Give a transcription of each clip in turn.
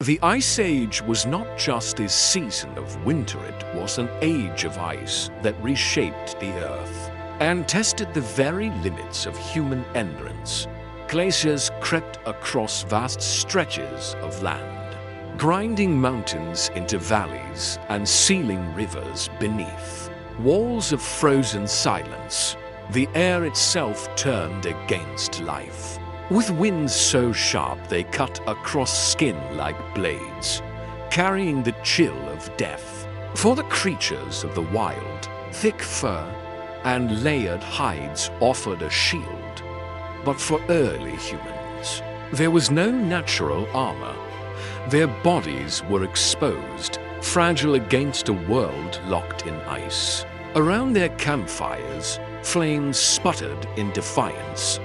The Ice Age was not just a season of winter, it was an age of ice that reshaped the Earth and tested the very limits of human endurance. Glaciers crept across vast stretches of land, grinding mountains into valleys and sealing rivers beneath. Walls of frozen silence, the air itself turned against life. With winds so sharp they cut across skin like blades, carrying the chill of death. For the creatures of the wild, thick fur and layered hides offered a shield. But for early humans, there was no natural armor. Their bodies were exposed, fragile against a world locked in ice. Around their campfires, flames sputtered in defiance.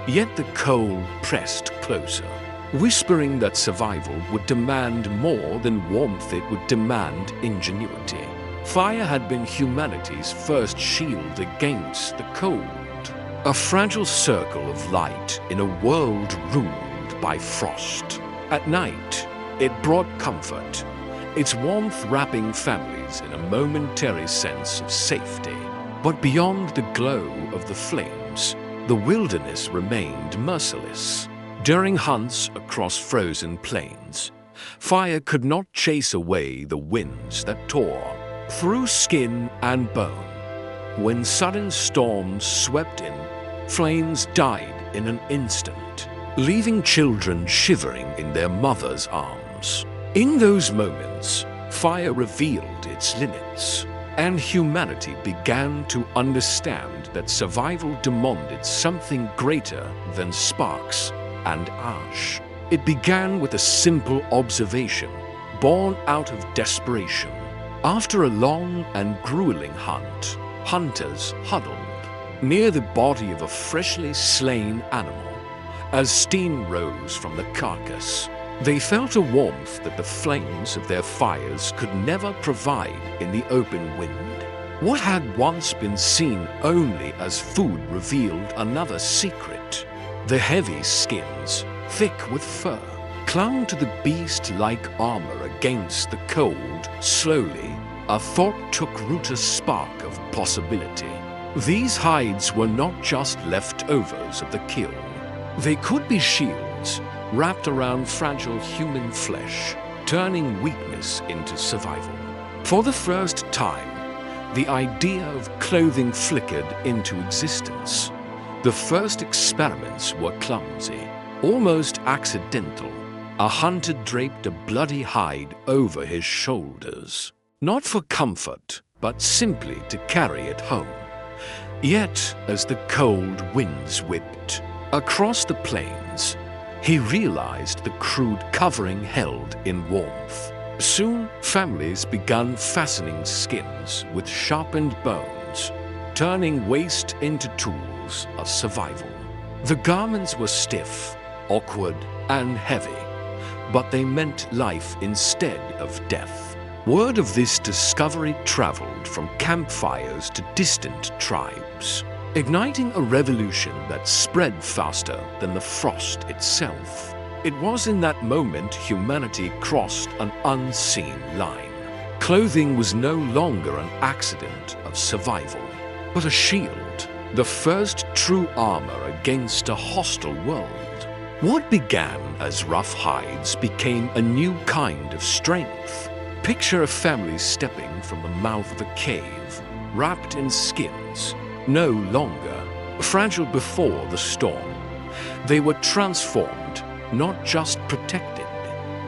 Yet the cold pressed closer, whispering that survival would demand more than warmth, it would demand ingenuity. Fire had been humanity's first shield against the cold, a fragile circle of light in a world ruled by frost. At night, it brought comfort, its warmth wrapping families in a momentary sense of safety. But beyond the glow of the flames, the wilderness remained merciless. During hunts across frozen plains, fire could not chase away the winds that tore through skin and bone. When sudden storms swept in, flames died in an instant, leaving children shivering in their mothers' arms. In those moments, fire revealed its limits, and humanity began to understand that survival demanded something greater than sparks and ash. It began with a simple observation, born out of desperation. After a long and grueling hunt, hunters huddled near the body of a freshly slain animal. As steam rose from the carcass, they felt a warmth that the flames of their fires could never provide in the open wind. What had once been seen only as food revealed another secret. The heavy skins, thick with fur, clung to the beast-like armor against the cold. Slowly, a thought took root, a spark of possibility. These hides were not just leftovers of the kill. They could be shields, wrapped around fragile human flesh, turning weakness into survival. For the first time, the idea of clothing flickered into existence. The first experiments were clumsy, almost accidental. A hunter draped a bloody hide over his shoulders, not for comfort, but simply to carry it home. Yet, as the cold winds whipped across the plains, he realized the crude covering held in warmth. Soon, families began fastening skins with sharpened bones, turning waste into tools of survival. The garments were stiff, awkward, and heavy, but they meant life instead of death. Word of this discovery traveled from campfires to distant tribes, igniting a revolution that spread faster than the frost itself. It was in that moment humanity crossed an unseen line. Clothing was no longer an accident of survival, but a shield, the first true armor against a hostile world. What began as rough hides became a new kind of strength. Picture a family stepping from the mouth of a cave, wrapped in skins, no longer fragile before the storm. They were transformed, not just protected,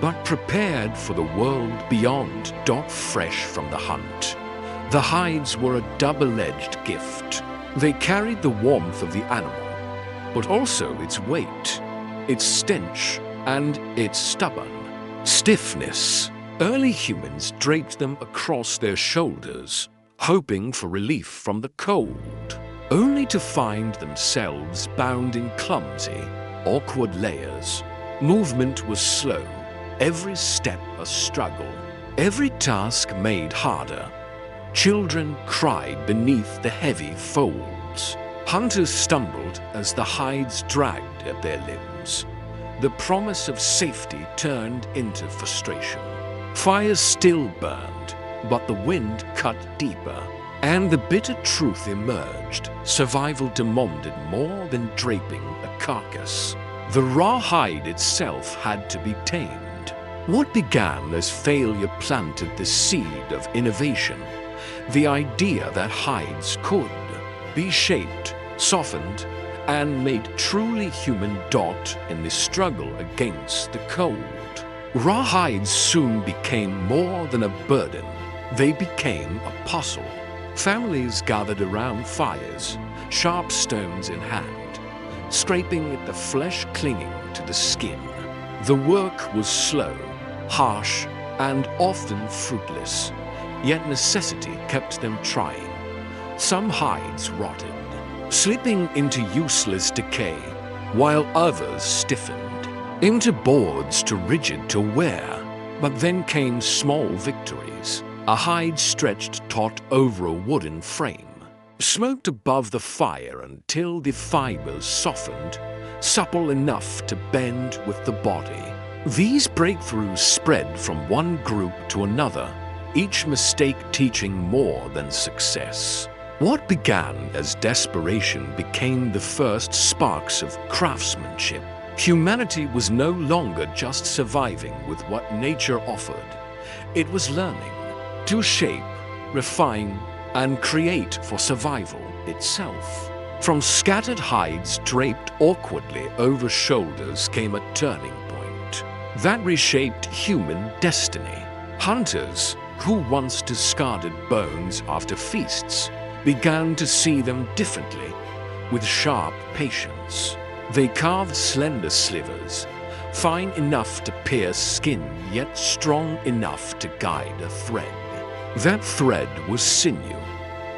but prepared for the world beyond. Fresh from the hunt, the hides were a double-edged gift. They carried the warmth of the animal, but also its weight, its stench, and its stubborn stiffness. Early humans draped them across their shoulders, hoping for relief from the cold, only to find themselves bound in clumsy, awkward layers. Movement was slow, every step a struggle, every task made harder. Children cried beneath the heavy folds. Hunters stumbled as the hides dragged at their limbs. the promise of safety turned into frustration. Fires still burned, but the wind cut deeper, and the bitter truth emerged. Survival demanded more than draping a carcass. The raw hide itself had to be tamed. What began as failure planted the seed of innovation, the idea that hides could be shaped, softened, and made truly human in the struggle against the cold. Raw hides soon became more than a burden. They became a puzzle. Families gathered around fires, sharp stones in hand, scraping at the flesh clinging to the skin. The work was slow, harsh, and often fruitless, yet necessity kept them trying. Some hides rotted, slipping into useless decay, while others stiffened into boards too rigid to wear. But then came small victories. A hide stretched taut over a wooden frame, smoked above the fire until the fibers softened, supple enough to bend with the body. These breakthroughs spread from one group to another, each mistake teaching more than success. What began as desperation became the first sparks of craftsmanship. Humanity was no longer just surviving with what nature offered. It was learning to shape, refine, and create for survival itself. From scattered hides draped awkwardly over shoulders came a turning point that reshaped human destiny. Hunters, who once discarded bones after feasts, began to see them differently, with sharp patience. They carved slender slivers, fine enough to pierce skin, yet strong enough to guide a thread. That thread was sinew,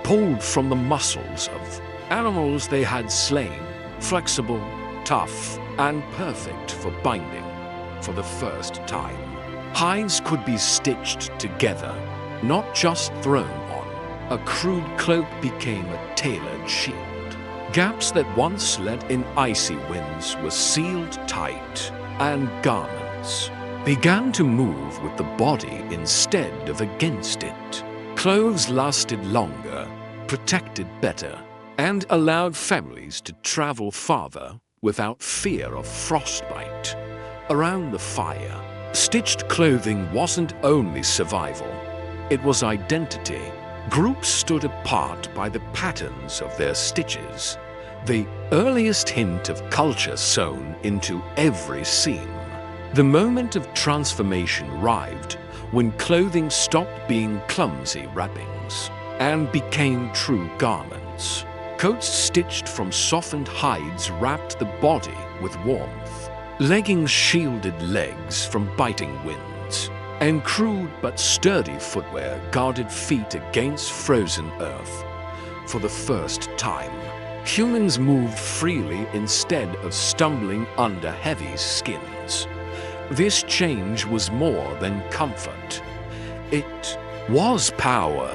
pulled from the muscles of animals they had slain, flexible, tough, and perfect for binding. For the first time, hides could be stitched together, not just thrown on. A crude cloak became a tailored shield. Gaps that once let in icy winds were sealed tight, and garments began to move with the body instead of against it. Clothes lasted longer, protected better, and allowed families to travel farther without fear of frostbite. Around the fire, stitched clothing wasn't only survival, it was identity. Groups stood apart by the patterns of their stitches, the earliest hint of culture sewn into every seam. The moment of transformation arrived when clothing stopped being clumsy wrappings and became true garments. Coats stitched from softened hides wrapped the body with warmth. Leggings shielded legs from biting winds, and crude but sturdy footwear guarded feet against frozen earth. For the first time, humans moved freely instead of stumbling under heavy skins. This change was more than comfort. It was power.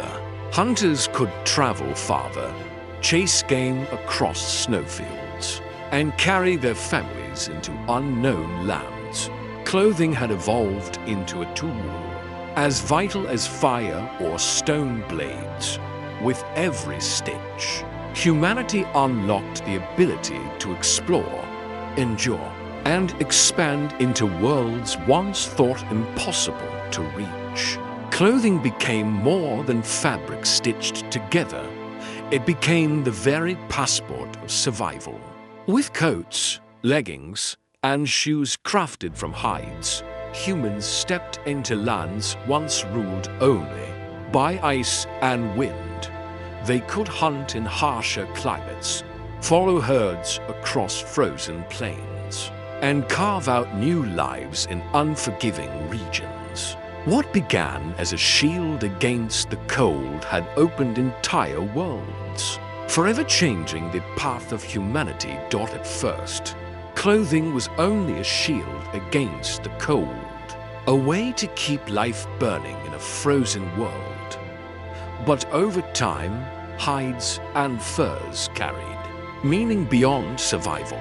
Hunters could travel farther, chase game across snowfields, and carry their families into unknown lands. Clothing had evolved into a tool, as vital as fire or stone blades. With every stitch, humanity unlocked the ability to explore, endure, and expand into worlds once thought impossible to reach. Clothing became more than fabric stitched together. It became the very passport of survival. With coats, leggings, and shoes crafted from hides, humans stepped into lands once ruled only by ice and wind. They could hunt in harsher climates, follow herds across frozen plains, and carve out new lives in unforgiving regions. What began as a shield against the cold had opened entire worlds, forever changing the path of humanity. At first, clothing was only a shield against the cold, a way to keep life burning in a frozen world. But over time, hides and furs carried meaning beyond survival.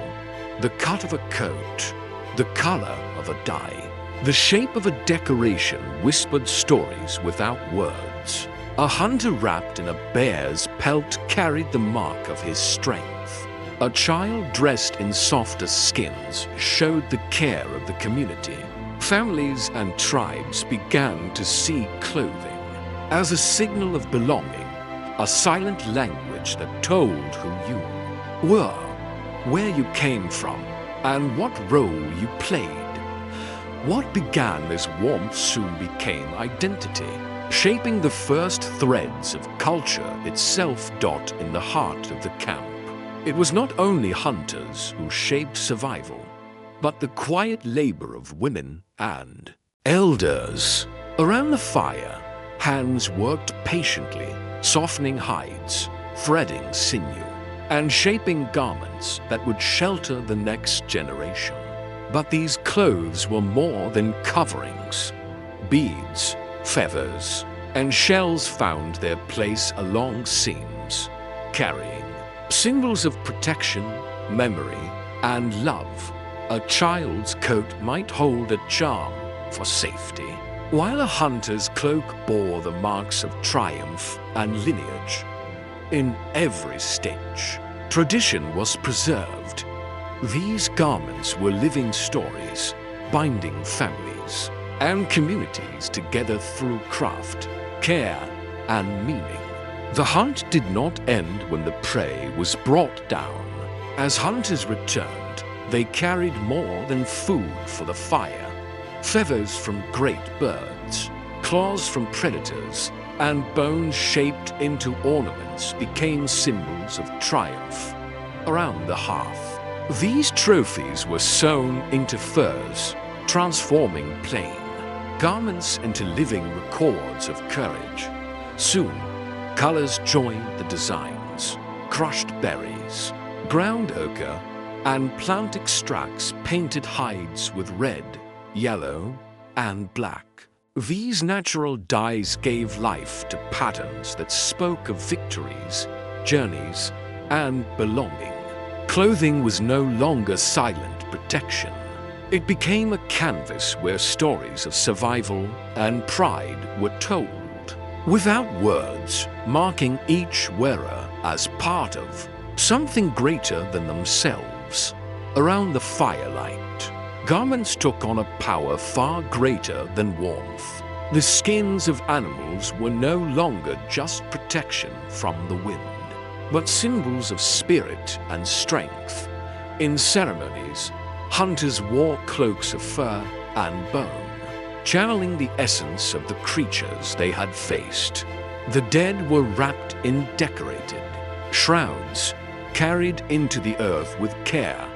The cut of a coat, the color of a dye. The shape of a decoration whispered stories without words. A hunter wrapped in a bear's pelt carried the mark of his strength. A child dressed in softer skins showed the care of the community. Families and tribes began to see clothing as a signal of belonging, a silent language that told who you were, where you came from, and what role you played. What began as warmth soon became identity, shaping the first threads of culture itself. In the heart of the camp, it was not only hunters who shaped survival, but the quiet labor of women and elders. Around the fire, hands worked patiently, softening hides, threading sinew, and shaping garments that would shelter the next generation. But these clothes were more than coverings. Beads, feathers, and shells found their place along seams, carrying symbols of protection, memory, and love. A child's coat might hold a charm for safety, while a hunter's cloak bore the marks of triumph and lineage. In every stitch, tradition was preserved. These garments were living stories, binding families and communities together through craft, care, and meaning. The hunt did not end when the prey was brought down. As hunters returned, they carried more than food for the fire. Feathers from great birds, claws from predators, and bones shaped into ornaments became symbols of triumph. Around the hearth, these trophies were sewn into furs, transforming plain garments into living records of courage. Soon, colors joined the designs: crushed berries, ground ochre, and plant extracts painted hides with red, yellow, and black. These natural dyes gave life to patterns that spoke of victories, journeys, and belonging. Clothing was no longer silent protection. It became a canvas where stories of survival and pride were told, without words, marking each wearer as part of something greater than themselves. Around the firelight, garments took on a power far greater than warmth. The skins of animals were no longer just protection from the wind, but symbols of spirit and strength. In ceremonies, hunters wore cloaks of fur and bone, channeling the essence of the creatures they had faced. The dead were wrapped in decorated shrouds, carried into the earth with care,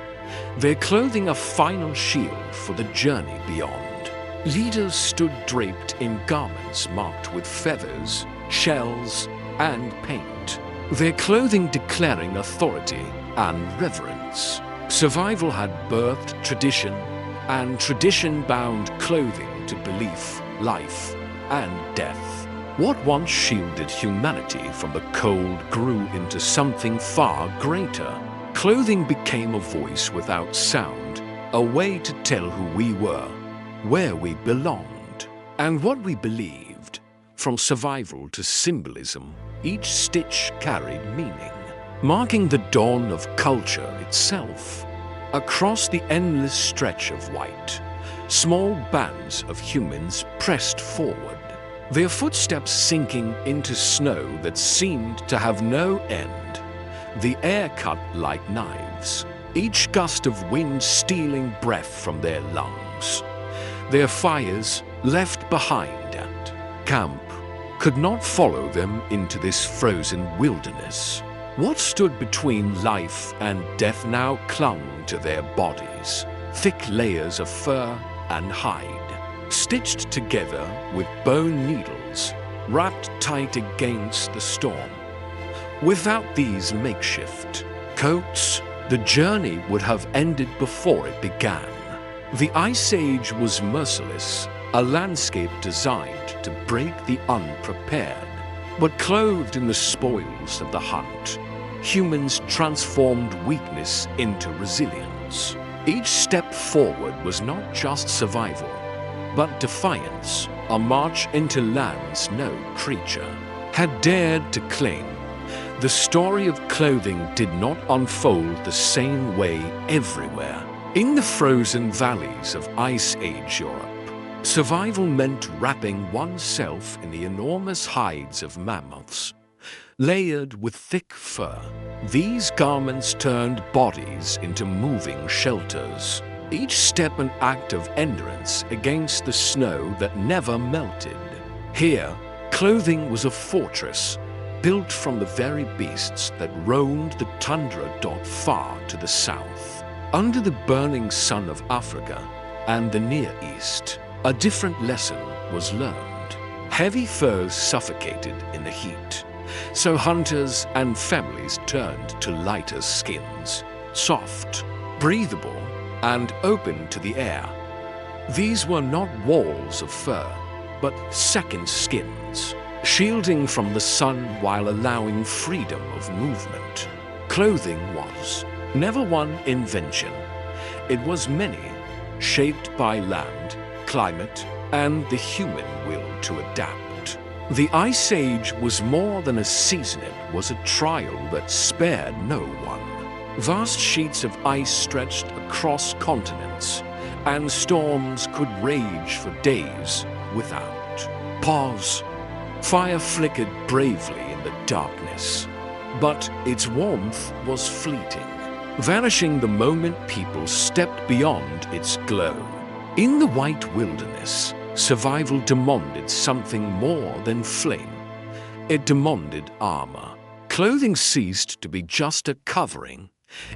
their clothing a final shield for the journey beyond. Leaders stood draped in garments marked with feathers, shells, and paint, their clothing declaring authority and reverence. Survival had birthed tradition, and tradition bound clothing to belief, life, and death. What once shielded humanity from the cold grew into something far greater. Clothing became a voice without sound, a way to tell who we were, where we belonged, and what we believed. From survival to symbolism, each stitch carried meaning, marking the dawn of culture itself. Across the endless stretch of white, small bands of humans pressed forward, their footsteps sinking into snow that seemed to have no end. The air cut like knives, each gust of wind stealing breath from their lungs. Their fires, left behind at camp, could not follow them into this frozen wilderness. What stood between life and death now clung to their bodies, thick layers of fur and hide, stitched together with bone needles, wrapped tight against the storm. Without these makeshift coats, the journey would have ended before it began. The Ice Age was merciless, a landscape designed to break the unprepared. But clothed in the spoils of the hunt, humans transformed weakness into resilience. Each step forward was not just survival, but defiance, a march into lands no creature had dared to claim. The story of clothing did not unfold the same way everywhere. In the frozen valleys of Ice Age Europe, survival meant wrapping oneself in the enormous hides of mammoths, layered with thick fur. These garments turned bodies into moving shelters, each step an act of endurance against the snow that never melted. Here, clothing was a fortress, built from the very beasts that roamed the tundra far to the south. Under the burning sun of Africa and the Near East, a different lesson was learned. Heavy furs suffocated in the heat, so hunters and families turned to lighter skins, soft, breathable, and open to the air. These were not walls of fur, but second skins, shielding from the sun while allowing freedom of movement. Clothing was never one invention. It was many, shaped by land, climate, and the human will to adapt. The Ice Age was more than a season, it was a trial that spared no one. Vast sheets of ice stretched across continents, and storms could rage for days without pause. Fire flickered bravely in the darkness, but its warmth was fleeting, vanishing the moment people stepped beyond its glow. In the white wilderness, survival demanded something more than flame. It demanded armor. Clothing ceased to be just a covering.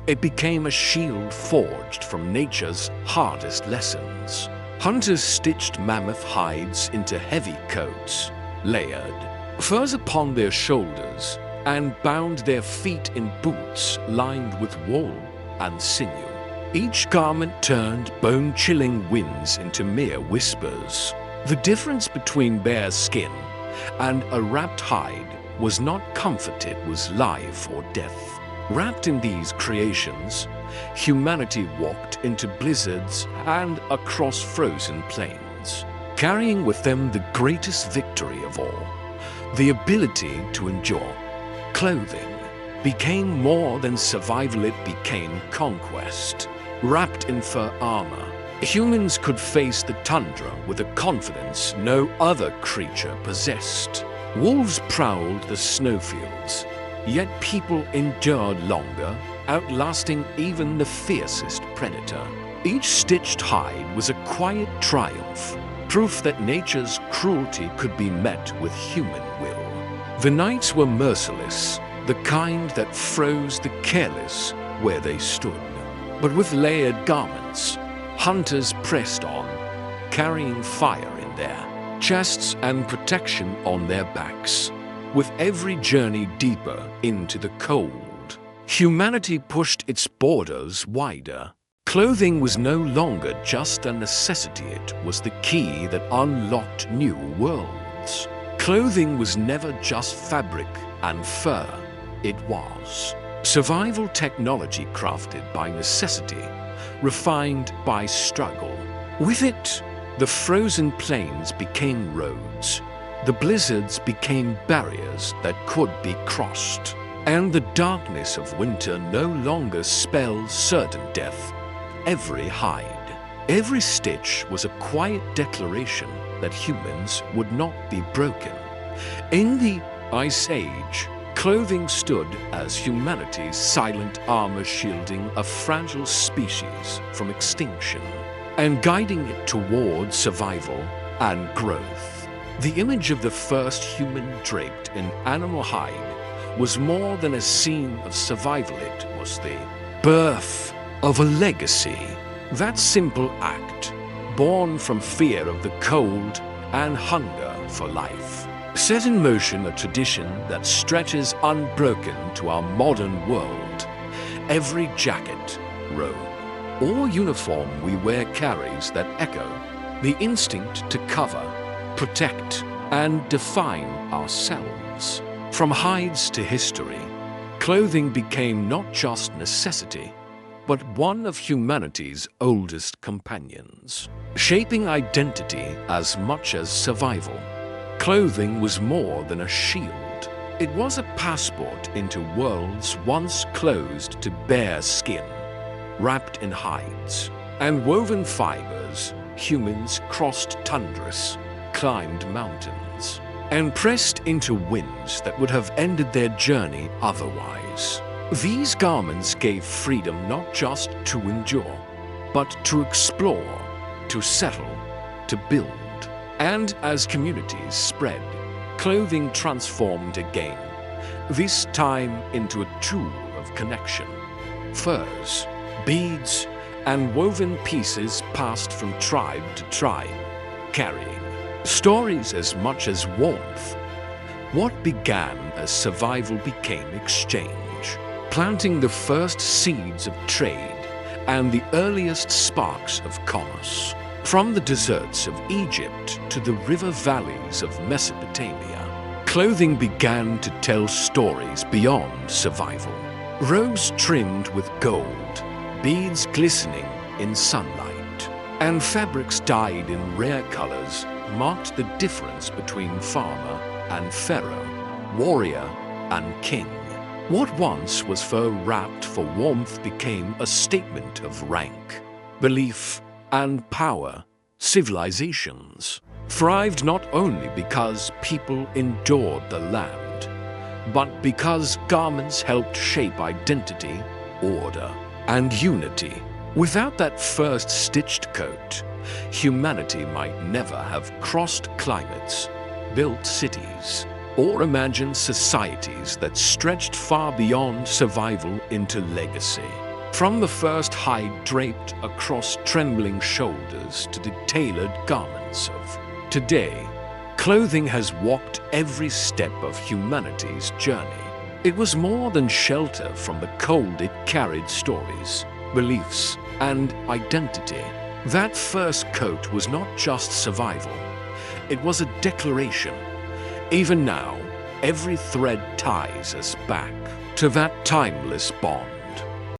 It became a shield forged from nature's hardest lessons. Hunters stitched mammoth hides into heavy coats, layered furs upon their shoulders, and bound their feet in boots lined with wool and sinew. Each garment turned bone-chilling winds into mere whispers. The difference between bare skin and a wrapped hide was not comfort, it was life or death. Wrapped in these creations, humanity walked into blizzards and across frozen plains, carrying with them the greatest victory of all, the ability to endure. Clothing became more than survival, it became conquest. Wrapped in fur armor, humans could face the tundra with a confidence no other creature possessed. Wolves prowled the snowfields, yet people endured longer, outlasting even the fiercest predator. Each stitched hide was a quiet triumph, proof that nature's cruelty could be met with human will. The nights were merciless, the kind that froze the careless where they stood. But with layered garments, hunters pressed on, carrying fire in their chests and protection on their backs. With every journey deeper into the cold, humanity pushed its borders wider. Clothing was no longer just a necessity, it was the key that unlocked new worlds. Clothing was never just fabric and fur, it was survival technology crafted by necessity, refined by struggle. With it, the frozen plains became roads, the blizzards became barriers that could be crossed, and the darkness of winter no longer spelled certain death. Every hide, every stitch was a quiet declaration that humans would not be broken. In the Ice Age, clothing stood as humanity's silent armor, shielding a fragile species from extinction and guiding it toward survival and growth. The image of the first human draped in animal hide was more than a scene of survival, it was the birth of a legacy. That simple act, born from fear of the cold and hunger for life, set in motion a tradition that stretches unbroken to our modern world. Every jacket, robe, or uniform we wear carries that echo, the instinct to cover, protect, and define ourselves. From hides to history, clothing became not just necessity, but one of humanity's oldest companions, shaping identity as much as survival. Clothing was more than a shield. It was a passport into worlds once closed to bare skin. Wrapped in hides and woven fibers, humans crossed tundras, climbed mountains, and pressed into winds that would have ended their journey otherwise. These garments gave freedom not just to endure, but to explore, to settle, to build. And as communities spread, clothing transformed again, this time into a tool of connection. Furs, beads, and woven pieces passed from tribe to tribe, carrying stories as much as warmth. What began as survival became exchange, planting the first seeds of trade and the earliest sparks of commerce. From the deserts of Egypt to the river valleys of Mesopotamia, clothing began to tell stories beyond survival. Robes trimmed with gold, beads glistening in sunlight, and fabrics dyed in rare colors marked the difference between farmer and pharaoh, warrior and king. What once was fur wrapped for warmth became a statement of rank, belief, and power. Civilizations thrived not only because people endured the land, but because garments helped shape identity, order, and unity. Without that first stitched coat, humanity might never have crossed climates, built cities, or imagined societies that stretched far beyond survival into legacy. From the first hide draped across trembling shoulders to the tailored garments of today, clothing has walked every step of humanity's journey. It was more than shelter from the cold. It carried stories, beliefs, and identity. That first coat was not just survival, it was a declaration. Even now, every thread ties us back to that timeless bond.